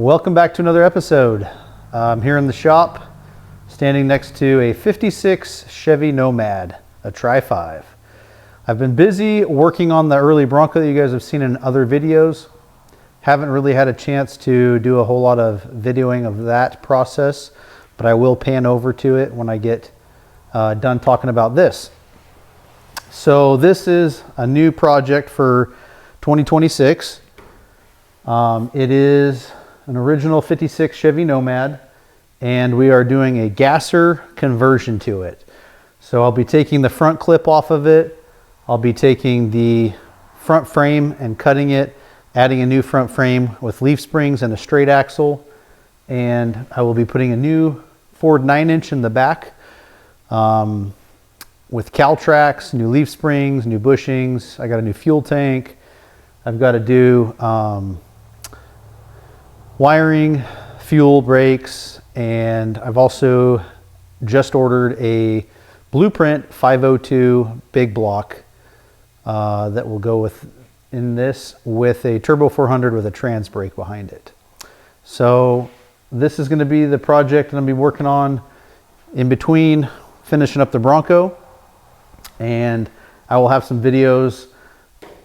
Welcome back to another episode. I'm here in the shop, standing next to a 56 Chevy Nomad, a Tri-5. I've been busy working on the early Bronco that you guys have seen in other videos. Haven't really had a chance to do a whole lot of videoing of that process, but I will pan over to it when I get done talking about this. So this is a new project for 2026. It is an original 56 Chevy Nomad, and we are doing a gasser conversion to it. So I'll be taking the front clip off of it. I'll be taking the front frame and cutting it, adding a new front frame with leaf springs and a straight axle. And I will be putting a new Ford 9-inch in the back with cowl tracks, new leaf springs, new bushings. I got a new fuel tank. I've got to do wiring, fuel, brakes, and I've also just ordered a Blueprint 502 big block that will go in this with a Turbo 400 with a trans brake behind it. So this is going to be the project that I'm going to be working on in between finishing up the Bronco, and I will have some videos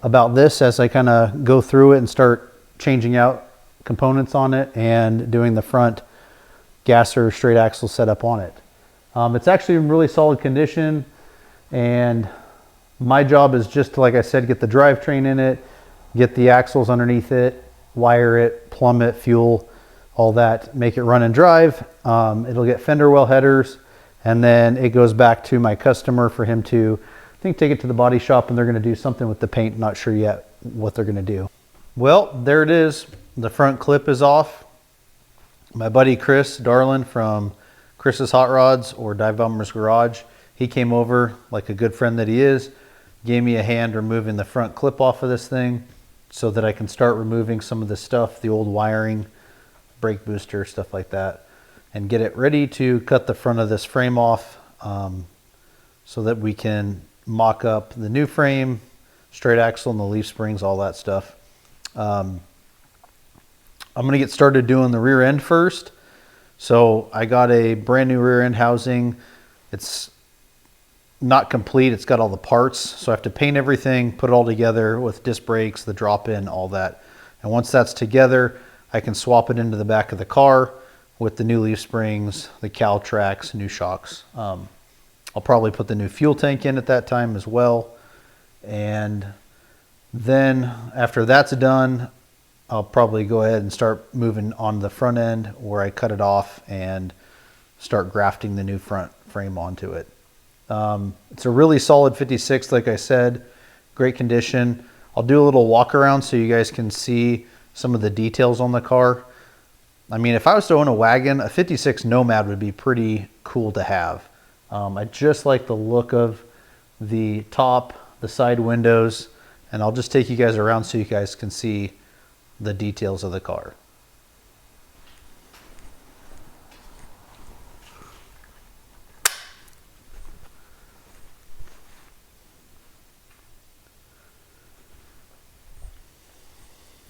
about this as I kind of go through it and start changing out components on it and doing the front gasser straight axle setup on it. It's actually in really solid condition, and my job is just to, like I said, get the drivetrain in it, get the axles underneath it, wire it, plumb it, fuel, all that, make it run and drive. It'll get fender well headers, and then it goes back to my customer for him to, I think, take it to the body shop, and they're going to do something with the paint. Not sure yet what they're going to do. Well, there it is. The front clip is off. My buddy Chris Darlin from Chris's Hot Rods or Dive Bomber's Garage, he came over like a good friend that he is, gave me a hand removing the front clip off of this thing so that I can start removing some of the stuff, the old wiring, brake booster, stuff like that, and get it ready to cut the front of this frame off so that we can mock up the new frame, straight axle and the leaf springs, all that stuff. I'm going to get started doing the rear end first. So I got a brand new rear end housing. It's not complete. It's got all the parts. So I have to paint everything, put it all together with disc brakes, the drop in, all that. And once that's together, I can swap it into the back of the car with the new leaf springs, the cowl tracks, new shocks. I'll probably put the new fuel tank in at that time as well. And then after that's done, I'll probably go ahead and start moving on the front end where I cut it off and start grafting the new front frame onto it. It's a really solid 56, like I said, great condition. I'll do a little walk around so you guys can see some of the details on the car. I mean, if I was to own a wagon, a 56 Nomad would be pretty cool to have. I just like the look of the top, the side windows, and I'll just take you guys around so you guys can see the details of the car.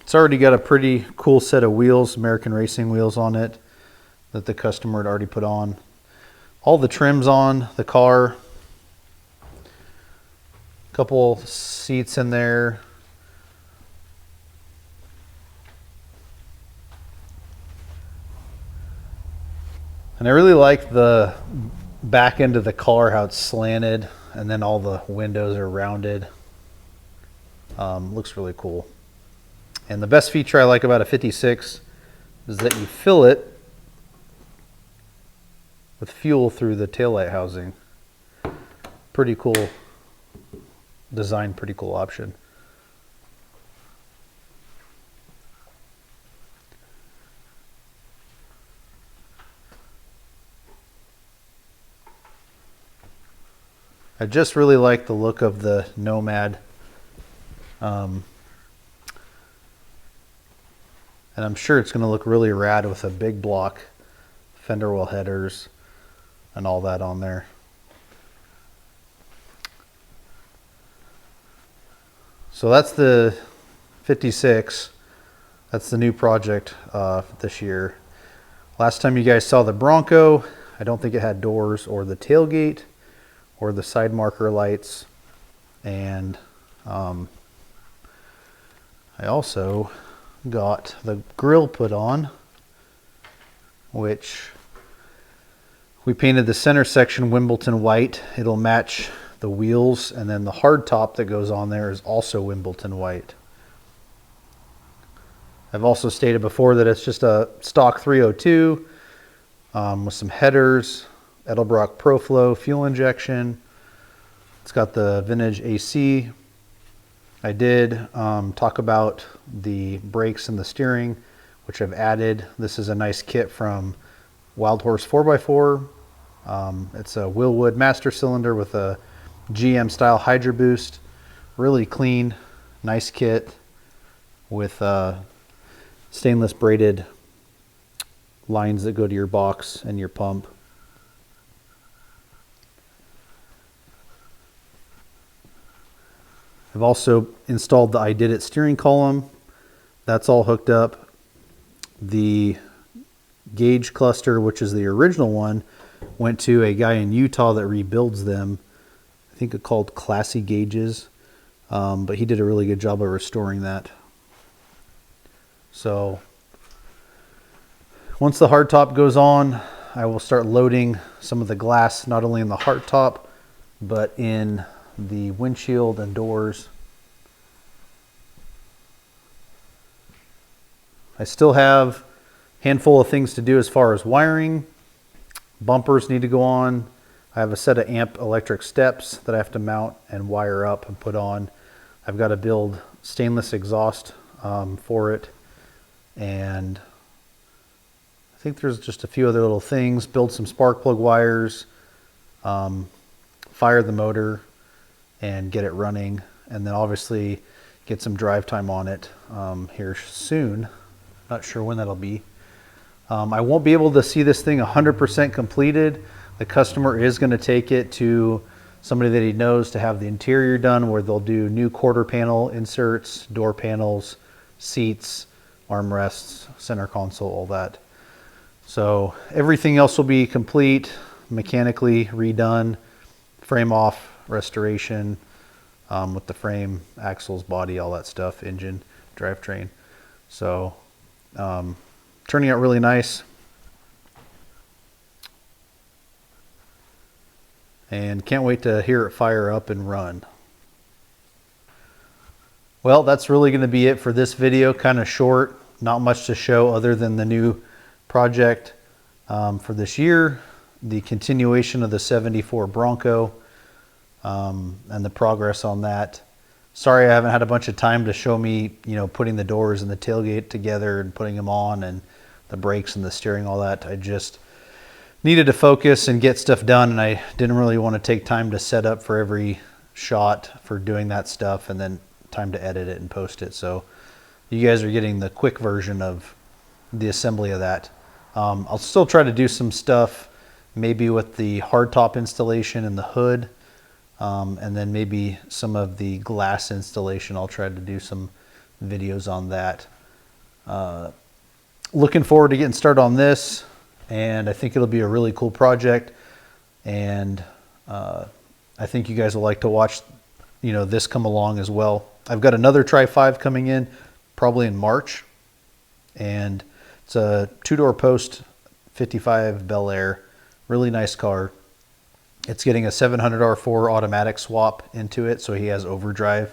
It's already got a pretty cool set of wheels, American Racing wheels on it that the customer had already put on. All the trims on the car. Couple seats in there. And I really like the back end of the car, how it's slanted, and then all the windows are rounded. Looks really cool. And the best feature I like about a 56 is that you fill it with fuel through the taillight housing. Pretty cool design, pretty cool option. I just really like the look of the Nomad. And I'm sure it's going to look really rad with a big block, fender well headers, and all that on there. So that's the 56. That's the new project this year. Last time you guys saw the Bronco, I don't think it had doors or the tailgate or the side marker lights. And I also got the grill put on, which we painted the center section Wimbledon white. It'll match the wheels, and then the hard top that goes on there is also Wimbledon white. I've also stated before that it's just a stock 302 with some headers, Edelbrock ProFlow fuel injection. It's got the vintage AC. I did talk about the brakes and the steering, which I've added. This is a nice kit from Wild Horse 4x4. It's a Willwood master cylinder with a GM style Hydro Boost. Really clean, nice kit with stainless braided lines that go to your box and your pump. I've also installed the I Did It steering column. That's all hooked up. The gauge cluster, which is the original one, went to a guy in Utah that rebuilds them. I think it's called Classy Gauges, but he did a really good job of restoring that. So once the hardtop goes on, I will start loading some of the glass, not only in the hardtop, but in the windshield and doors. I still have a handful of things to do as far as wiring. Bumpers need to go on. I have a set of amp electric steps that I have to mount and wire up and put on. I've got to build stainless exhaust for it. And I think there's just a few other little things. Build some spark plug wires, fire the motor, and get it running. And then obviously get some drive time on it here soon. Not sure when that'll be. I won't be able to see this thing 100% completed. The customer is going to take it to somebody that he knows to have the interior done, where they'll do new quarter panel inserts, door panels, seats, armrests, center console, all that. So everything else will be complete, mechanically redone, frame off restoration with the frame, axles, body, all that stuff, engine, drivetrain. So turning out really nice. And can't wait to hear it fire up and run. Well, that's really going to be it for this video. Kind of short, not much to show other than the new project for this year, the continuation of the 74 Bronco, and the progress on that. Sorry I haven't had a bunch of time to show me, putting the doors and the tailgate together and putting them on, and the brakes and the steering, all that. I just needed to focus and get stuff done, and I didn't really want to take time to set up for every shot for doing that stuff, and then time to edit it and post it. So you guys are getting the quick version of the assembly of that. I'll still try to do some stuff maybe with the hardtop installation and the hood, and then maybe some of the glass installation. I'll try to do some videos on that. Looking forward to getting started on this, and I think it'll be a really cool project, and I think you guys will like to watch this come along as well. I've got another Tri-5 coming in probably in March, and it's a two-door post 55 Bel Air, really nice car. It's getting a 700 R4 automatic swap into it, so he has overdrive.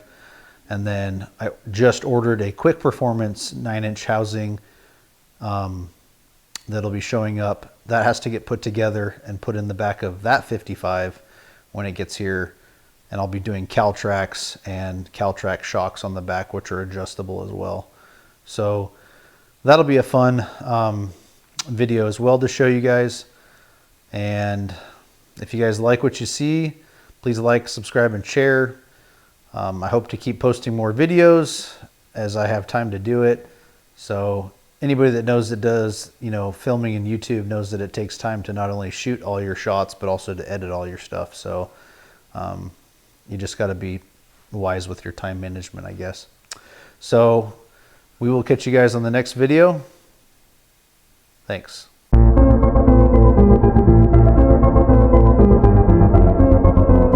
And then I just ordered a quick performance 9-inch housing that'll be showing up. That has to get put together and put in the back of that 55 when it gets here. And I'll be doing Caltrax and Caltrax shocks on the back, which are adjustable as well. So that'll be a fun video as well to show you guys. And if you guys like what you see, please like, subscribe, and share. I hope to keep posting more videos as I have time to do it. So anybody that knows that does, filming in YouTube knows that it takes time to not only shoot all your shots, but also to edit all your stuff. So you just got to be wise with your time management, I guess. So We will catch you guys on the next video. Thanks.